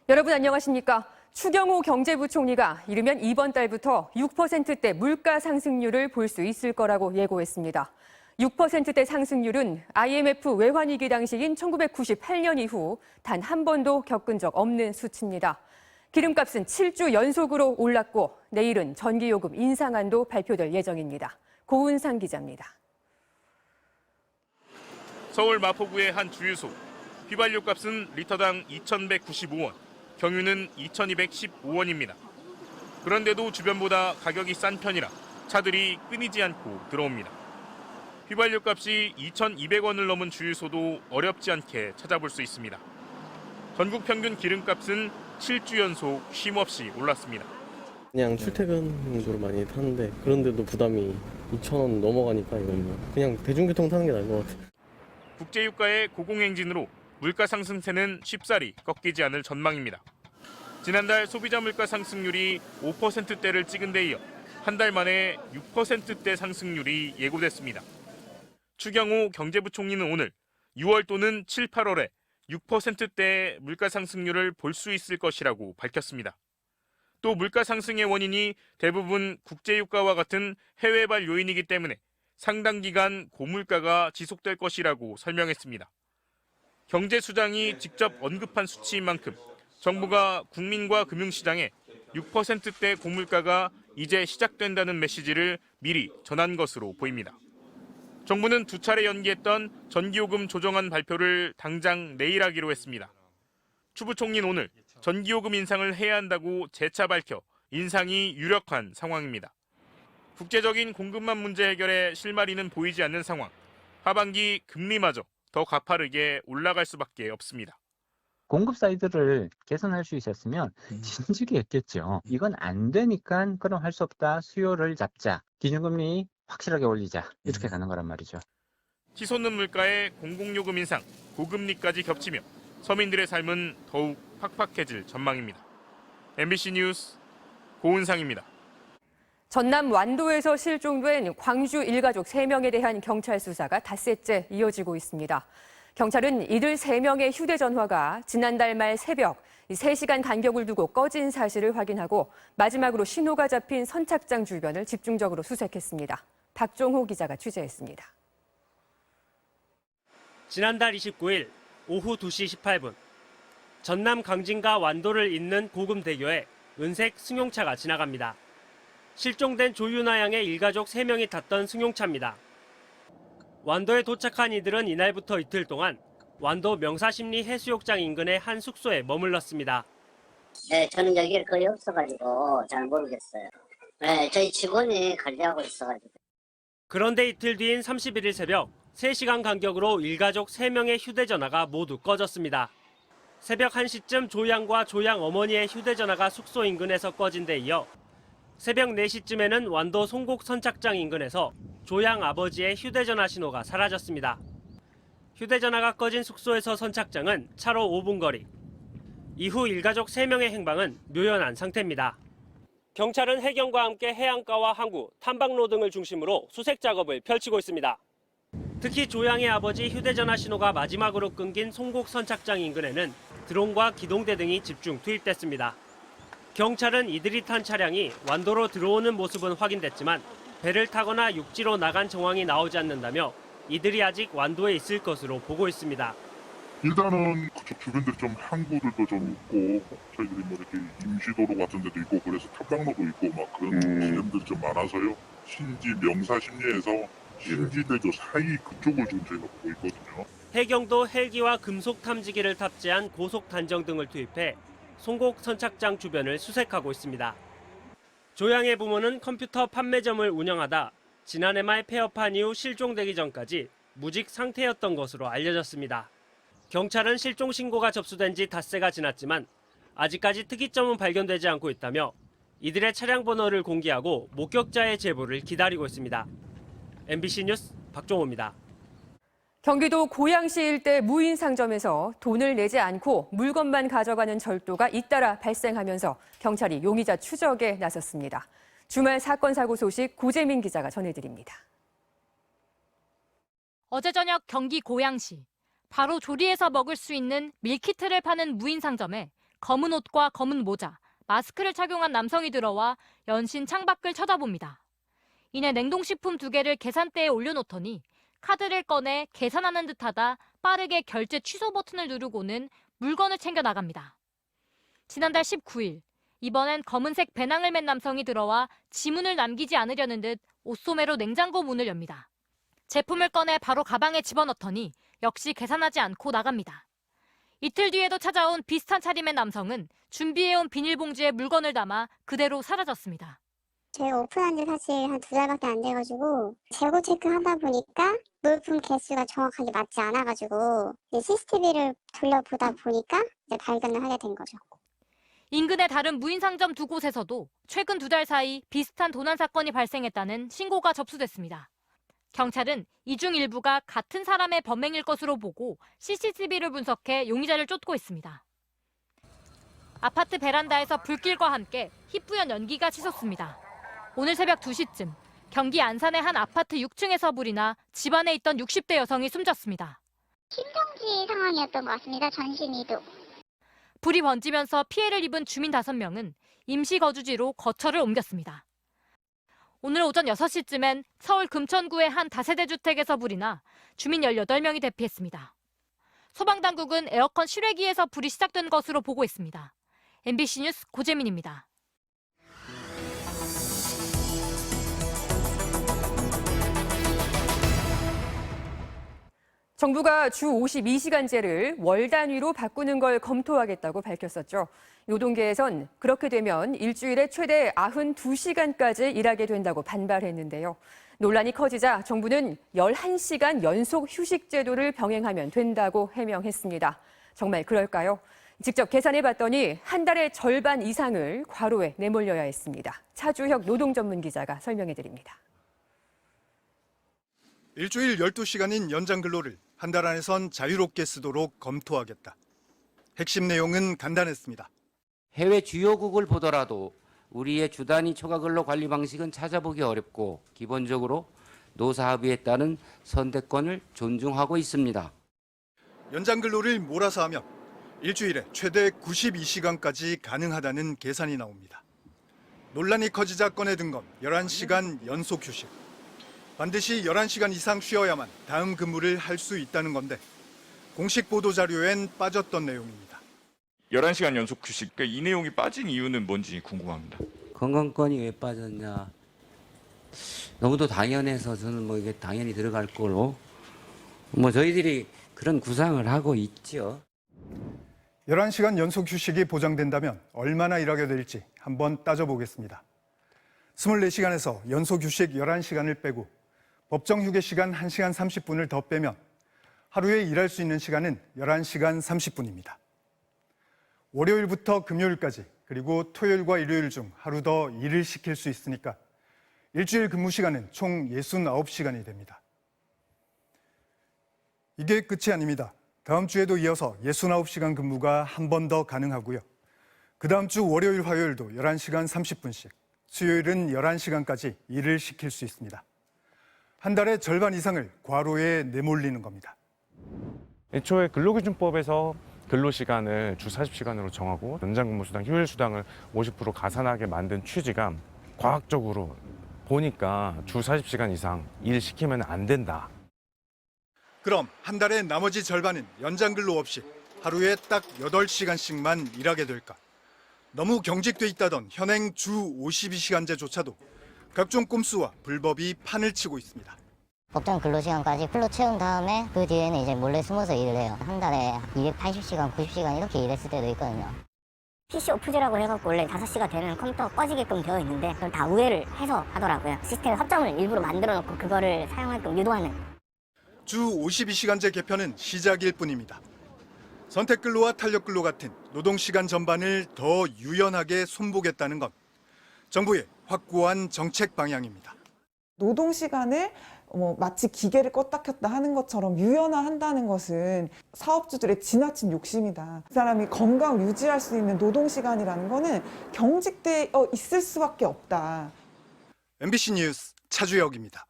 여러분 안녕하십니까? 추경호 경제부총리가 이르면 이번 달부터 6%대 물가 상승률을 볼 수 있을 거라고 예고했습니다. 6%대 상승률은 IMF 외환위기 당시인 1998년 이후 단 한 번도 겪은 적 없는 수치입니다. 기름값은 7주 연속으로 올랐고 내일은 전기요금 인상안도 발표될 예정입니다. 고은상 기자입니다. 서울 마포구의 한 주유소. 휘발유 값은 리터당 2,195원, 경유는 2,215원입니다. 그런데도 주변보다 가격이 싼 편이라 차들이 끊이지 않고 들어옵니다. 휘발유 값이 2,200원을 넘은 주유소도 어렵지 않게 찾아볼 수 있습니다. 전국 평균 기름값은 7주 연속 쉼없이 올랐습니다. 그냥 출퇴근 용도로 많이 타는데 그런데도 부담이 2,000원 넘어가니까 이건 그냥 대중교통 타는 게 나은 것 같아요. 국제유가의 고공행진으로 물가 상승세는 쉽사리 꺾이지 않을 전망입니다. 지난달 소비자 물가 상승률이 5%대를 찍은 데 이어 한 달 만에 6%대 상승률이 예고됐습니다. 추경호 경제부총리는 오늘 6월 또는 7, 8월에 6%대의 물가 상승률을 볼 수 있을 것이라고 밝혔습니다. 또 물가 상승의 원인이 대부분 국제유가와 같은 해외발 요인이기 때문에 상당 기간 고물가가 지속될 것이라고 설명했습니다. 경제수장이 직접 언급한 수치인 만큼 정부가 국민과 금융시장에 6%대 고물가가 이제 시작된다는 메시지를 미리 전한 것으로 보입니다. 정부는 두 차례 연기했던 전기요금 조정안 발표를 당장 내일 하기로 했습니다. 추 부총리는 오늘 전기요금 인상을 해야 한다고 재차 밝혀 인상이 유력한 상황입니다. 국제적인 공급망 문제 해결에 실마리는 보이지 않는 상황. 하반기 금리마저 더 가파르게 올라갈 수밖에 없습니다. 공급 사이드를 개선할 수 있었으면 진즉에 했겠죠. 이건 안 되니까 그럼 할 수 없다. 수요를 잡자. 기준금리 확실하게 올리자. 이렇게 가는 거란 말이죠. 치솟는 물가에 공공요금 인상, 고금리까지 겹치며 서민들의 삶은 더욱 팍팍해질 전망입니다. MBC 뉴스 고은상입니다. 전남 완도에서 실종된 광주 일가족 3명에 대한 경찰 수사가 닷새째 이어지고 있습니다. 경찰은 이들 3명의 휴대전화가 지난달 말 새벽 3시간 간격을 두고 꺼진 사실을 확인하고 마지막으로 신호가 잡힌 선착장 주변을 집중적으로 수색했습니다. 박종호 기자가 취재했습니다. 지난달 29일 오후 2시 18분 전남 강진과 완도를 잇는 고금대교에 은색 승용차가 지나갑니다. 실종된 조윤아 양의 일가족 3명이 탔던 승용차입니다. 완도에 도착한 이들은 이날부터 이틀 동안 완도 명사심리 해수욕장 인근의 한 숙소에 머물렀습니다. 네, 저는 여기에 거의 없어가지고 잘 모르겠어요. 네, 저희 직원이 관리하고 있어가지고. 그런데 이틀 뒤인 31일 새벽 3시간 간격으로 일가족 3명의 휴대전화가 모두 꺼졌습니다. 새벽 1시쯤 조양과 조양 어머니의 휴대전화가 숙소 인근에서 꺼진 데 이어 새벽 4시쯤에는 완도 송곡 선착장 인근에서 조양 아버지의 휴대전화 신호가 사라졌습니다. 휴대전화가 꺼진 숙소에서 선착장은 차로 5분 거리. 이후 일가족 3명의 행방은 묘연한 상태입니다. 경찰은 해경과 함께 해안가와 항구, 탐방로 등을 중심으로 수색 작업을 펼치고 있습니다. 특히 조양의 아버지 휴대전화 신호가 마지막으로 끊긴 송곡 선착장 인근에는 드론과 기동대 등이 집중 투입됐습니다. 경찰은 이들이 탄 차량이 완도로 들어오는 모습은 확인됐지만 배를 타거나 육지로 나간 정황이 나오지 않는다며 이들이 아직 완도에 있을 것으로 보고 있습니다. 일단은 그쪽 주변들이 좀 항구들도 좀 있고 저희들이 뭐 이렇게 임시도로 같은 데도 있고 그래서 탑방로도 있고 막 그런 지점들이 좀 많아서요. 신지 명사심리에서 신지대교 사이 그쪽을 좀 저희가 보고 있거든요. 해경도 헬기와 금속 탐지기를 탑재한 고속 단정 등을 투입해 송곡 선착장 주변을 수색하고 있습니다. 조양의 부모는 컴퓨터 판매점을 운영하다 지난해 말 폐업한 이후 실종되기 전까지 무직 상태였던 것으로 알려졌습니다. 경찰은 실종 신고가 접수된 지 닷새가 지났지만 아직까지 특이점은 발견되지 않고 있다며 이들의 차량 번호를 공개하고 목격자의 제보를 기다리고 있습니다. MBC 뉴스 박종호입니다. 경기도 고양시 일대 무인 상점에서 돈을 내지 않고 물건만 가져가는 절도가 잇따라 발생하면서 경찰이 용의자 추적에 나섰습니다. 주말 사건 사고 소식 고재민 기자가 전해드립니다. 어제 저녁 경기 고양시 바로 조리해서 먹을 수 있는 밀키트를 파는 무인 상점에 검은 옷과 검은 모자, 마스크를 착용한 남성이 들어와 연신 창밖을 쳐다봅니다. 이내 냉동식품 2개를 계산대에 올려놓더니 카드를 꺼내 계산하는 듯하다 빠르게 결제 취소 버튼을 누르고는 물건을 챙겨 나갑니다. 지난달 19일, 이번엔 검은색 배낭을 맨 남성이 들어와 지문을 남기지 않으려는 듯 옷소매로 냉장고 문을 엽니다. 제품을 꺼내 바로 가방에 집어넣더니 역시 계산하지 않고 나갑니다. 이틀 뒤에도 찾아온 비슷한 차림의 남성은 준비해온 비닐봉지에 물건을 담아 그대로 사라졌습니다. 저희가 오픈한 지 사실 한 2달밖에 안 돼가지고 재고 체크하다 보니까 물품 개수가 정확하게 맞지 않아가지고 CCTV를 돌려보다 보니까 이제 발견을 하게 된 거죠. 인근의 다른 무인상점 2곳에서도 최근 2달 사이 비슷한 도난 사건이 발생했다는 신고가 접수됐습니다. 경찰은 이 중 일부가 같은 사람의 범행일 것으로 보고 CCTV를 분석해 용의자를 쫓고 있습니다. 아파트 베란다에서 불길과 함께 희뿌연 연기가 치솟습니다. 오늘 새벽 2시쯤 경기 안산의 한 아파트 6층에서 불이 나 집안에 있던 60대 여성이 숨졌습니다. 심정지 상황이었던 것 같습니다. 전신이도. 불이 번지면서 피해를 입은 주민 5명은 임시 거주지로 거처를 옮겼습니다. 오늘 오전 6시쯤엔 서울 금천구의 한 다세대 주택에서 불이 나 주민 18명이 대피했습니다. 소방당국은 에어컨 실외기에서 불이 시작된 것으로 보고 있습니다. MBC 뉴스 고재민입니다. 정부가 주 52시간제를 월 단위로 바꾸는 걸 검토하겠다고 밝혔었죠. 노동계에선 그렇게 되면 일주일에 최대 92시간까지 일하게 된다고 반발했는데요. 논란이 커지자 정부는 11시간 연속 휴식 제도를 병행하면 된다고 해명했습니다. 정말 그럴까요? 직접 계산해봤더니 한 달의 절반 이상을 과로에 내몰려야 했습니다. 차주혁 노동전문기자가 설명해드립니다. 일주일 12시간인 연장 근로를 한 달 안에선 자유롭게 쓰도록 검토하겠다. 핵심 내용은 간단했습니다. 해외 주요국을 보더라도 우리의 주 단위 초과 근로 관리 방식은 찾아보기 어렵고 기본적으로 노사합의에 따른 선택권을 존중하고 있습니다. 연장 근로를 몰아서 하면 일주일에 최대 92시간까지 가능하다는 계산이 나옵니다. 논란이 커지자 꺼내든 건 11시간 연속 휴식. 반드시 11시간 이상 쉬어야만 다음 근무를 할 수 있다는 건데 공식 보도 자료엔 빠졌던 내용입니다. 11시간 연속 휴식, 그러니까 이 내용이 빠진 이유는 뭔지 궁금합니다. 건강권이 왜 빠졌냐. 너무도 당연해서 저는 뭐 이게 당연히 들어갈 거로 저희들이 그런 구상을 하고 있죠. 11시간 연속 휴식이 보장된다면 얼마나 일하게 될지 한번 따져보겠습니다. 24시간에서 연속 휴식 11시간을 빼고 법정 휴게 시간 1시간 30분을 더 빼면 하루에 일할 수 있는 시간은 11시간 30분입니다. 월요일부터 금요일까지 그리고 토요일과 일요일 중 하루 더 일을 시킬 수 있으니까 일주일 근무 시간은 총 69시간이 됩니다. 이게 끝이 아닙니다. 다음 주에도 이어서 69시간 근무가 한 번 더 가능하고요. 그 다음 주 월요일, 화요일도 11시간 30분씩, 수요일은 11시간까지 일을 시킬 수 있습니다. 한 달의 절반 이상을 과로에 내몰리는 겁니다. 애초에 근로기준법에서 근로시간을 주 40시간으로 정하고 연장근무수당, 휴일수당을 50% 가산하게 만든 취지가 과학적으로 보니까 주 40시간 이상 일 시키면 안 된다. 그럼 한 달의 나머지 절반은 연장 근로 없이 하루에 딱 8시간씩만 일하게 될까? 너무 경직돼 있다던 현행 주 52시간제조차도 각종 꼼수와 불법이 판을 치고 있습니다. 법정 근로시간까지 풀로 채운 다음에 그 뒤에는 이제 몰래 숨어서 일을 해요. 한 달에 280시간, 90시간 이렇게 일했을 때도 있거든요. PC 오프제라고 해갖고 원래 5시가 되면 컴퓨터가 꺼지게끔 되어 있는데 그걸 다 우회를 해서 하더라고요. 시스템 합점을 일부러 만들어 놓고 그거를 사용하게끔 유도하는. 주 52시간제 개편은 시작일 뿐입니다. 선택근로와 탄력근로 같은 노동시간 전반을 더 유연하게 손보겠다는 건 정부의 확고한 정책 방향입니다. 노동시간을 마치 기계를 껐다 켰다 하는 것처럼 유연화한다는 것은 사업주들의 지나친 욕심이다. 그 사람이 건강을 유지할 수 있는 노동시간이라는 거는 경직되어 있을 수밖에 없다. MBC 뉴스 차주혁입니다.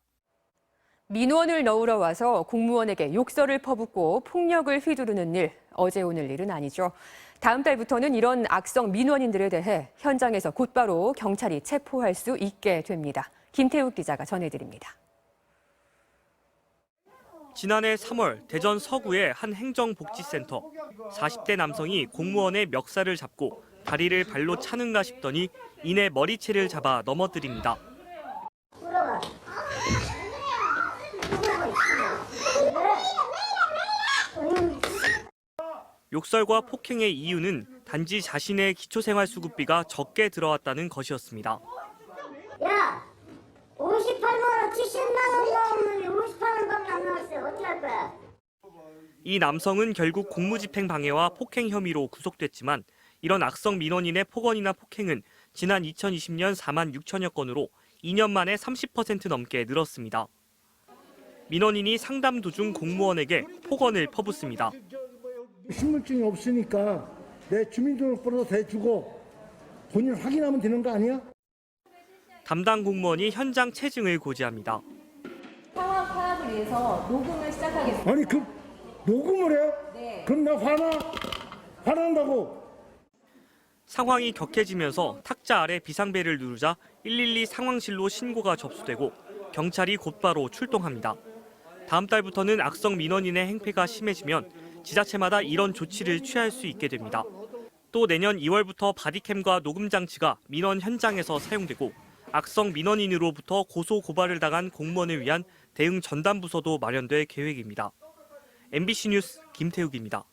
민원을 넣으러 와서 공무원에게 욕설을 퍼붓고 폭력을 휘두르는 일, 어제 오늘 일은 아니죠. 다음 달부터는 이런 악성 민원인들에 대해 현장에서 곧바로 경찰이 체포할 수 있게 됩니다. 김태욱 기자가 전해드립니다. 지난해 3월 대전 서구의 한 행정복지센터. 40대 남성이 공무원의 멱살을 잡고 다리를 발로 차는가 싶더니 이내 머리채를 잡아 넘어뜨립니다. 욕설과 폭행의 이유는 단지 자신의 기초생활수급비가 적게 들어왔다는 것이었습니다. 야, 58만 원, 70만 원 나오는데 58원밖에 안 나왔어요. 어떻게 할 거야? 이 남성은 결국 공무집행 방해와 폭행 혐의로 구속됐지만 이런 악성 민원인의 폭언이나 폭행은 지난 2020년 4만 6천여 건으로 2년 만에 30% 넘게 늘었습니다. 민원인이 상담 도중 공무원에게 폭언을 퍼붓습니다. 신분증이 없으니까 내 주민등록번호 대주고 본인 확인하면 되는 거 아니야? 담당 공무원이 현장 체증을 고지합니다. 상황 파악을 위해서 녹음을 시작하겠습니다. 아니 그 녹음을 해? 네. 그럼 나 화난다고. 상황이 격해지면서 탁자 아래 비상벨을 누르자 112 상황실로 신고가 접수되고 경찰이 곧바로 출동합니다. 다음 달부터는 악성 민원인의 행패가 심해지면 지자체마다 이런 조치를 취할 수 있게 됩니다. 또 내년 2월부터 바디캠과 녹음 장치가 민원 현장에서 사용되고 악성 민원인으로부터 고소 고발을 당한 공무원을 위한 대응 전담 부서도 마련될 계획입니다. MBC 뉴스 김태욱입니다.